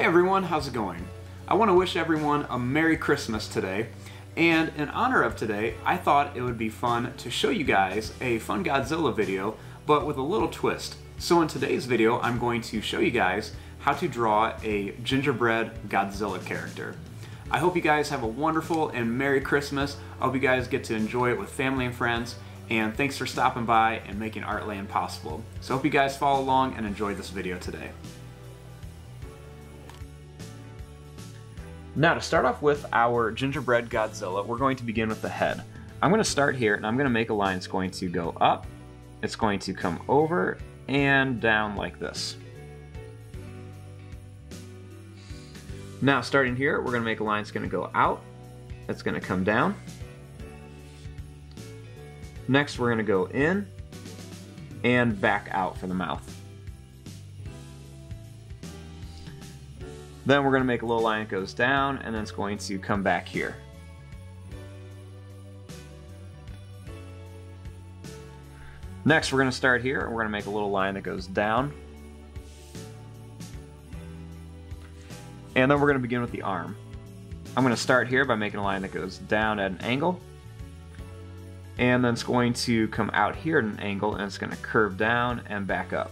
everyone, how's it going? I want to wish everyone a Merry Christmas today, and in honor of today, I thought it would be fun to show you guys a fun Godzilla video, but with a little twist. So in today's video, I'm going to show you guys how to draw a gingerbread Godzilla character. I hope you guys have a wonderful and Merry Christmas. I hope you guys get to enjoy it with family and friends, and thanks for stopping by and making Artland possible. So I hope you guys follow along and enjoy this video today. Now, to start off with our gingerbread Godzilla, we're going to begin with the head. I'm going to start here and I'm going to make a line that's going to go up, it's going to come over and down like this. Now, starting here, we're going to make a line that's going to go out, it's going to come down. Next, we're going to go in and back out for the mouth. Then we're going to make a little line that goes down, and then it's going to come back here. Next, we're going to start here, and we're going to make a little line that goes down. And then we're going to begin with the arm. I'm going to start here by making a line that goes down at an angle. And then it's going to come out here at an angle, and it's going to curve down and back up.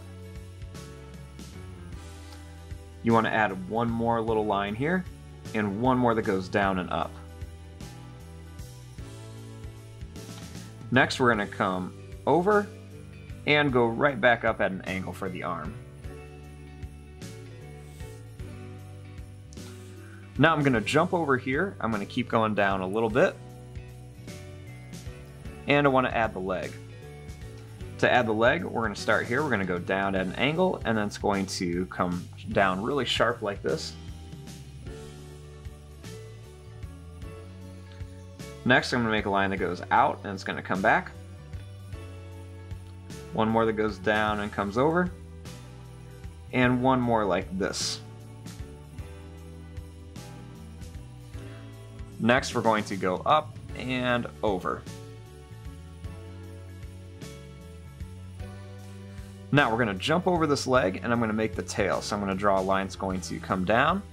You want to add one more little line here, and one more that goes down and up. Next, we're going to come over and go right back up at an angle for the arm. Now I'm going to jump over here. I'm going to keep going down a little bit. And I want to add the leg. To add the leg, we're going to start here. We're going to go down at an angle, and then it's going to come down really sharp like this. Next, I'm going to make a line that goes out, and it's going to come back. One more that goes down and comes over. And one more like this. Next, we're going to go up and over. Now we're going to jump over this leg, and I'm going to make the tail. So I'm going to draw a line that's going to come down.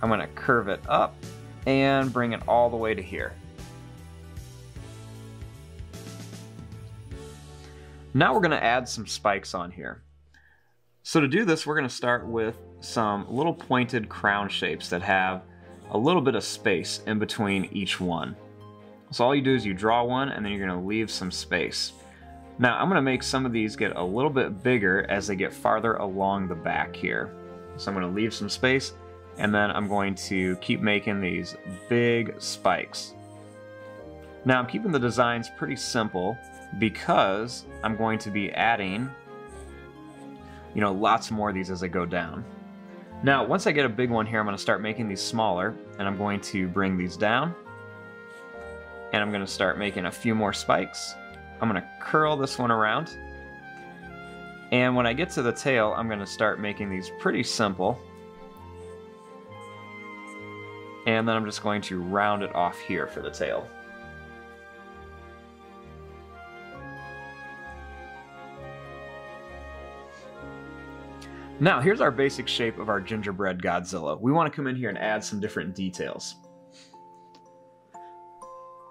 I'm going to curve it up and bring it all the way to here. Now we're going to add some spikes on here. So to do this, we're going to start with some little pointed crown shapes that have a little bit of space in between each one. So all you do is you draw one, and then you're going to leave some space. Now I'm going to make some of these get a little bit bigger as they get farther along the back here. So I'm going to leave some space, and then I'm going to keep making these big spikes. Now I'm keeping the designs pretty simple because I'm going to be adding, lots more of these as I go down. Now once I get a big one here, I'm going to start making these smaller, and I'm going to bring these down, and I'm going to start making a few more spikes. I'm going to curl this one around, and when I get to the tail, I'm going to start making these pretty simple, and then I'm just going to round it off here for the tail. Now here's our basic shape of our gingerbread Godzilla. We want to come in here and add some different details.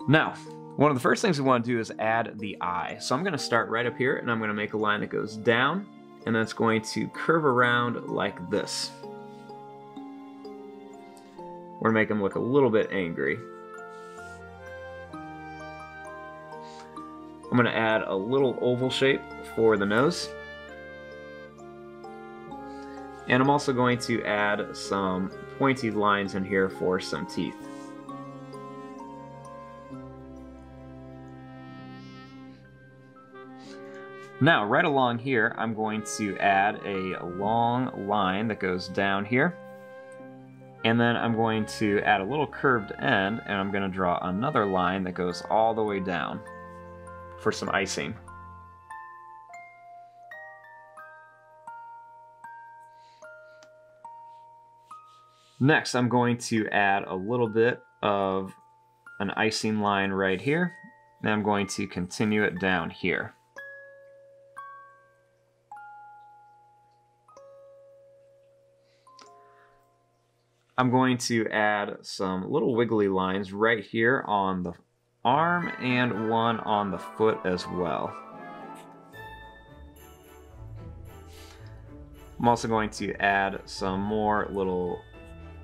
Now, one of the first things we want to do is add the eye. So I'm going to start right up here, and I'm going to make a line that goes down, and then it's going to curve around like this. We're going to make him look a little bit angry. I'm going to add a little oval shape for the nose. And I'm also going to add some pointy lines in here for some teeth. Now, right along here, I'm going to add a long line that goes down here. And then I'm going to add a little curved end, and I'm going to draw another line that goes all the way down for some icing. Next, I'm going to add a little bit of an icing line right here, and I'm going to continue it down here. I'm going to add some little wiggly lines right here on the arm and one on the foot as well. I'm also going to add some more little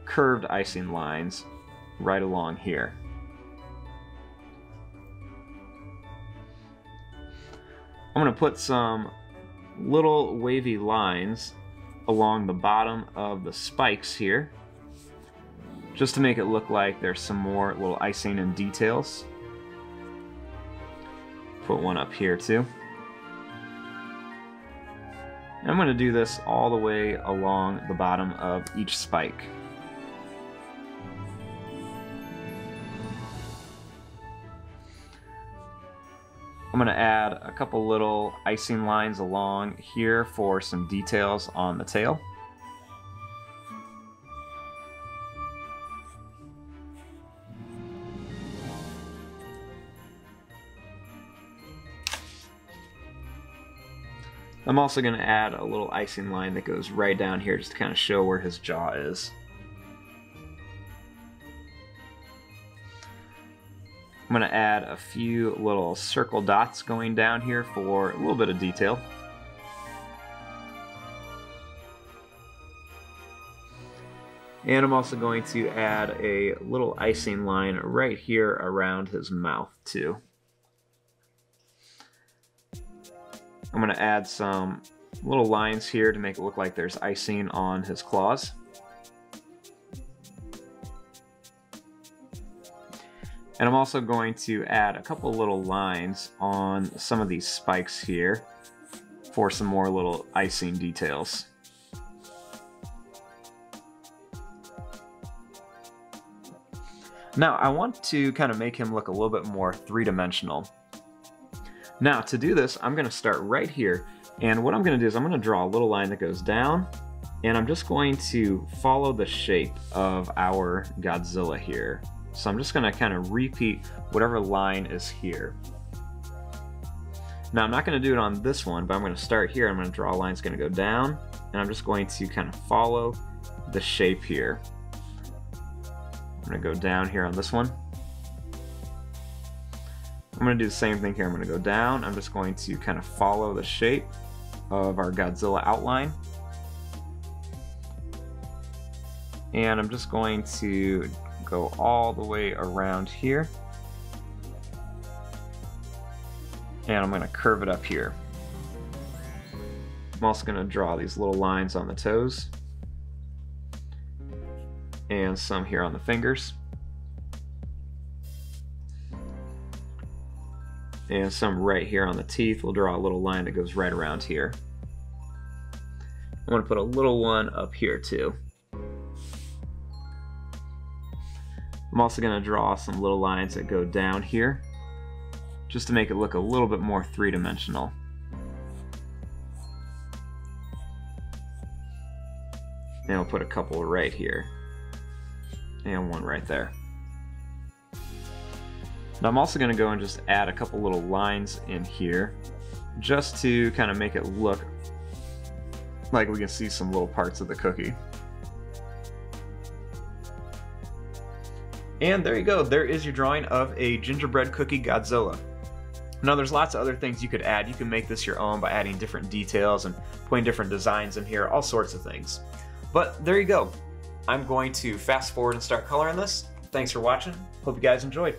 curved icing lines right along here. I'm going to put some little wavy lines along the bottom of the spikes here, just to make it look like there's some more little icing and details. Put one up here too. And I'm going to do this all the way along the bottom of each spike. I'm going to add a couple little icing lines along here for some details on the tail. I'm also going to add a little icing line that goes right down here just to kind of show where his jaw is. I'm going to add a few little circle dots going down here for a little bit of detail. And I'm also going to add a little icing line right here around his mouth too. I'm going to add some little lines here to make it look like there's icing on his claws. And I'm also going to add a couple little lines on some of these spikes here for some more little icing details. Now I want to kind of make him look a little bit more three-dimensional. Now to do this, I'm going to start right here, and what I'm going to do is I'm going to draw a little line that goes down, and I'm just going to follow the shape of our Godzilla here. So I'm just going to kind of repeat whatever line is here. Now I'm not going to do it on this one, but I'm going to start here. I'm going to draw a line that's going to go down, and I'm just going to kind of follow the shape here. I'm going to go down here on this one. I'm going to do the same thing here. I'm going to go down. I'm just going to kind of follow the shape of our Godzilla outline. And I'm just going to go all the way around here. And I'm going to curve it up here. I'm also going to draw these little lines on the toes. And some here on the fingers. And some right here on the teeth. We'll draw a little line that goes right around here. I'm going to put a little one up here too. I'm also going to draw some little lines that go down here, just to make it look a little bit more three-dimensional. And I'll put a couple right here, and one right there. Now I'm also going to go and just add a couple little lines in here, just to kind of make it look like we can see some little parts of the cookie. And there you go, there is your drawing of a gingerbread cookie Godzilla. Now there's lots of other things you could add. You can make this your own by adding different details and putting different designs in here, all sorts of things. But there you go. I'm going to fast forward and start coloring this. Thanks for watching. Hope you guys enjoyed.